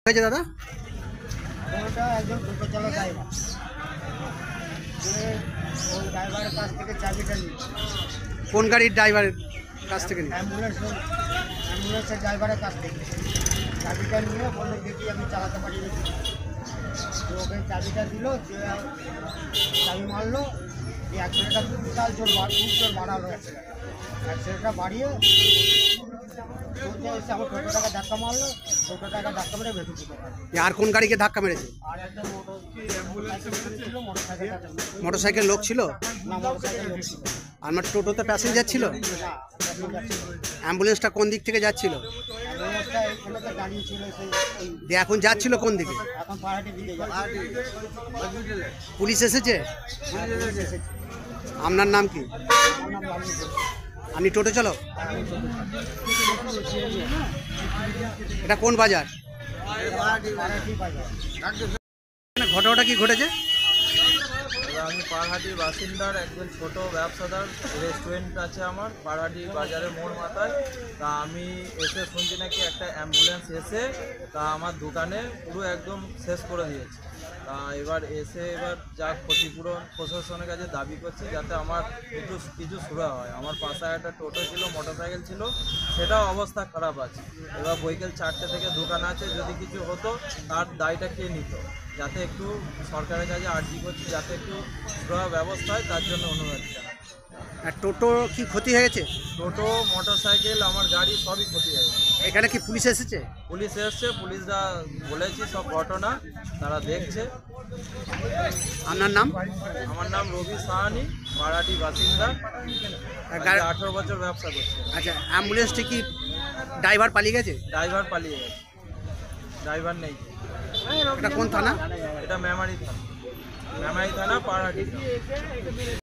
দাদা ওটা একজন টোটো চালক ড্রাইভার ওই ড্রাইভারের কাছ থেকে চাবিটা নিল। কোন গাড়ির ড্রাইভারের কাছ থেকে নিল? অ্যাম্বুলেন্সের ড্রাইভারের কাছ থেকে চাবিটা নিয়ে বললো দেখি আমি চালাতে পারি নাকি। তো ওকে চাবিটা দিল, যে চাবি মারলো, এই অ্যাক্সিডেন্টটা বিশাল জোর বাড়ালো। অ্যাক্সিডেন্টটা বাড়িয়ে এসে আমার টোটোটাকে ধাক্কা মারলো, টোটোটাকে ধাক্কা মেরে ভেতর দিতে পারে। আর কোন গাড়িকে ধাক্কা মেরেছে? আর একটা মোটরসাইকেল লোক ছিল না, মোটরসাইকেল লোক ছিল আর আমার টোটোতে প্যাসেঞ্জার ছিল। না, প্যাসেঞ্জার ছিল। অ্যাম্বুলেন্সটা কোন দিক থেকে যাচ্ছিল? অ্যাম্বুলেন্সটা এখানে দাঁড়িয়ে ছিল, দিয়ে এখন যাচ্ছিল কোন দিকে? এখন পাহাড়ের দিকে যাচ্ছে। পুলিশ এসেছে? হ্যাঁ, পুলিশ এসেছে। আপনার নাম কি? আমার নাম বাবলু ঘোষ। আপনি টোটো চালক? আমি টোটো এটা কোন বাজার? পাহাড়ি বাজার। ঘটনাটা কি ঘটেছে? আমি পাহাড়ির বাসিন্দার একজন ছোট ব্যবসাদার, রেস্টুরেন্ট আছে আমার পাহাড়ি বাজারের মোড় মাথায়। তা আমি এসে শুনছি নাকি একটা অ্যাম্বুলেন্স এসে তা আমার দোকানে পুরো একদম শেষ করে দিয়েছে। তা এবার যা ক্ষতিপূরণ প্রশাসনের কাছে দাবি করছি, যাতে আমার কিছু সুরা হয়। আমার পাশে একটা টোটো ছিল, মোটরসাইকেল ছিল, সেটাও অবস্থা খারাপ আছে। এবার বৈকাল 4টে থেকে দোকান আছে, যদি কিছু হতো তার দায়টা কে নিত, যাতে একটু সরকারের কাছে আর্জি করছি যাতে একটু সুরা ব্যবস্থা হয়, তার জন্য অনুরোধ জানাই। আর টোটো কি ক্ষতি হয়েছে? টোটো, মোটরসাইকেল, আমার গাড়ি সবই ক্ষতি হয়েছে। এখানে কি পুলিশ এসেছে? পুলিশ এসছে, পুলিশরা বলেছি সব ঘটনা, তারা দেখছে। আপনার নাম? আমার নাম রবি সাহানি, পাহাড়ি বাসিন্দা, 18 বছর ব্যবসা করছে। আচ্ছা, অ্যাম্বুলেন্সটি কি ড্রাইভার পালিয়ে গেছে? ড্রাইভার পালিয়ে গেছে, ড্রাইভার নেই। এটা কোন থানা? এটা মেমারি থানা, পাহাড়ি।